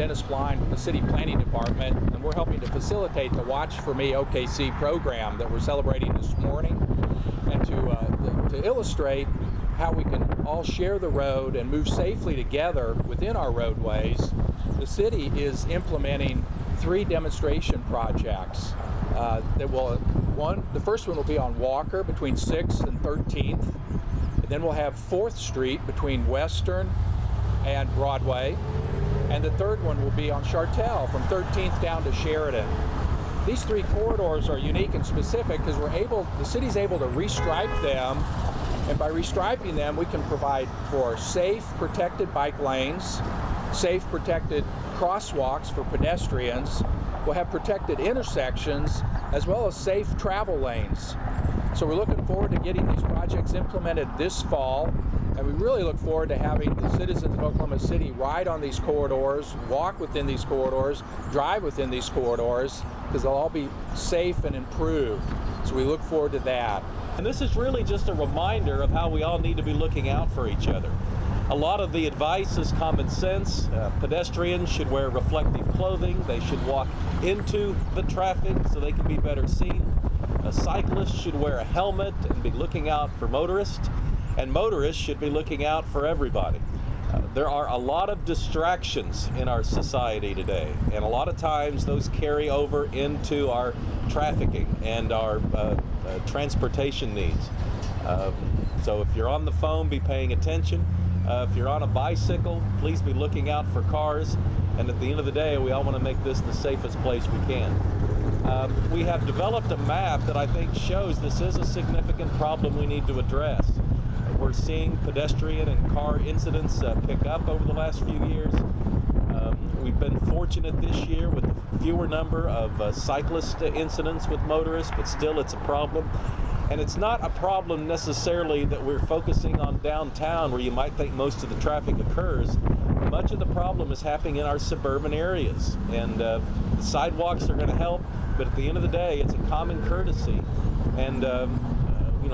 Dennis Blind with the City Planning Department, and we're helping to facilitate the Watch For Me OKC program that we're celebrating this morning, and to illustrate how we can all share the road and move safely together within our roadways. The city is implementing 3 demonstration projects the first one will be on Walker between 6th and 13th, and then we'll have 4th Street between Western and Broadway, and the third one will be on Chartel from 13th down to Sheridan. These 3 corridors are unique and specific because the city's able to restripe them, and by restriping them we can provide for safe, protected bike lanes, safe, protected crosswalks for pedestrians. We'll have protected intersections as well as safe travel lanes. So we're looking forward to getting these projects implemented this fall, and we really look forward to having the citizens of Oklahoma City ride on these corridors, walk within these corridors, drive within these corridors, because they'll all be safe and improved. So we look forward to that. And this is really just a reminder of how we all need to be looking out for each other. A lot of the advice is common sense. Pedestrians should wear reflective clothing. They should walk into the traffic so they can be better seen. A cyclist should wear a helmet and be looking out for motorists. And motorists should be looking out for everybody. There are a lot of distractions in our society today, and a lot of times those carry over into our trafficking and our transportation needs. So if you're on the phone, be paying attention. If you're on a bicycle, please be looking out for cars. And at the end of the day, we all want to make this the safest place we can. We have developed a map that I think shows this is a significant problem we need to address. We're seeing pedestrian and car incidents pick up over the last few years. We've been fortunate this year with a fewer number of cyclist incidents with motorists, but still it's a problem. And it's not a problem necessarily that we're focusing on downtown where you might think most of the traffic occurs. Much of the problem is happening in our suburban areas. And the sidewalks are going to help, but at the end of the day, it's a common courtesy. And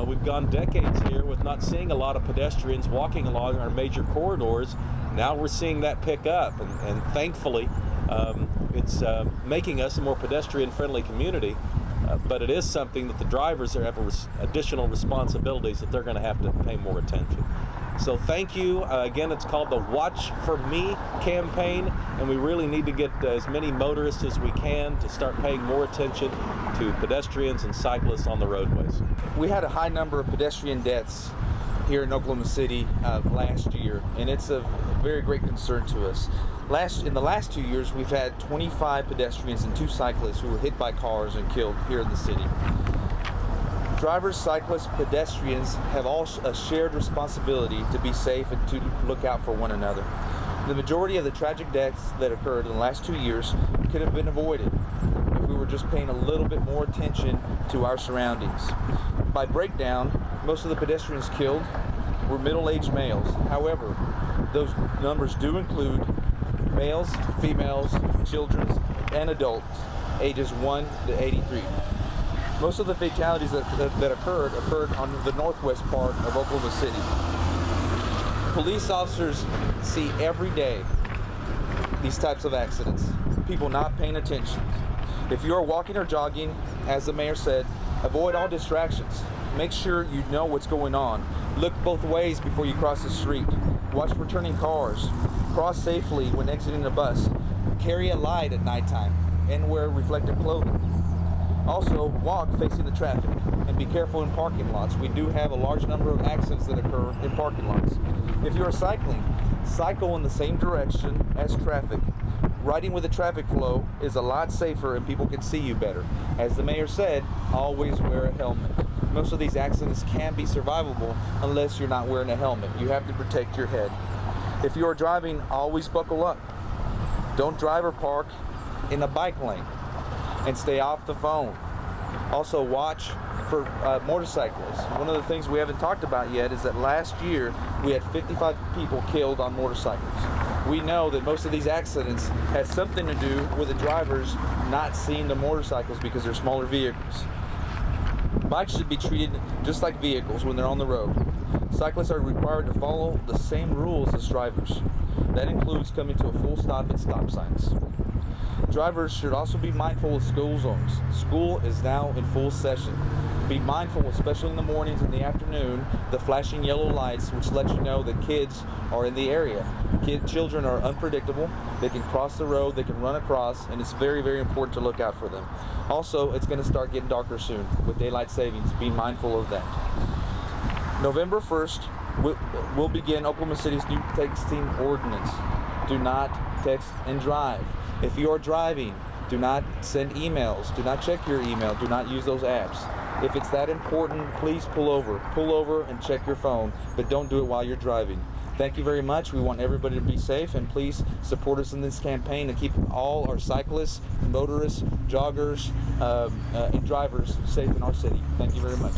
we've gone decades here with not seeing a lot of pedestrians walking along our major corridors. Now we're seeing that pick up, and thankfully it's making us a more pedestrian-friendly community. But it is something that the drivers have additional responsibilities that they're going to have to pay more attention. So thank you. Again, it's called the Watch For Me campaign, and we really need to get as many motorists as we can to start paying more attention to pedestrians and cyclists on the roadways. We had a high number of pedestrian deaths here in Oklahoma City last year, and it's a very great concern to us. In the last 2 years, we've had 25 pedestrians and 2 cyclists who were hit by cars and killed here in the city. Drivers, cyclists, pedestrians have all a shared responsibility to be safe and to look out for one another. The majority of the tragic deaths that occurred in the last 2 years could have been avoided if we were just paying a little bit more attention to our surroundings. By breakdown, most of the pedestrians killed were middle-aged males. However, those numbers do include males, females, children, and adults ages 1 to 83. Most of the fatalities that occurred on the northwest part of Oklahoma City. Police officers see every day these types of accidents, people not paying attention. If you are walking or jogging, as the mayor said, avoid all distractions. Make sure you know what's going on. Look both ways before you cross the street. Watch for turning cars. Cross safely when exiting a bus. Carry a light at nighttime and wear reflective clothing. Also, walk facing the traffic and be careful in parking lots. We do have a large number of accidents that occur in parking lots. If you are cycling, cycle in the same direction as traffic. Riding with the traffic flow is a lot safer and people can see you better. As the mayor said, always wear a helmet. Most of these accidents can be survivable unless you're not wearing a helmet. You have to protect your head. If you are driving, always buckle up. Don't drive or park in a bike lane and stay off the phone. Also watch for motorcyclists. One of the things we haven't talked about yet is that last year we had 55 people killed on motorcycles. We know that most of these accidents had something to do with the drivers not seeing the motorcycles because they're smaller vehicles. Bikes should be treated just like vehicles when they're on the road. Cyclists are required to follow the same rules as drivers. That includes coming to a full stop at stop signs. Drivers should also be mindful of school zones. School is now in full session. Be mindful, especially in the mornings and the afternoon, the flashing yellow lights, which let you know that kids are in the area. Children are unpredictable. They can cross the road, they can run across, and it's very, very important to look out for them. Also, it's going to start getting darker soon with daylight savings. Be mindful of that. November 1st, we'll begin Oklahoma City's new texting ordinance. Do not text and drive. If you are driving, do not send emails. Do not check your email. Do not use those apps. If it's that important, please pull over. Pull over and check your phone, but don't do it while you're driving. Thank you very much. We want everybody to be safe, and please support us in this campaign to keep all our cyclists, motorists, joggers, and drivers safe in our city. Thank you very much.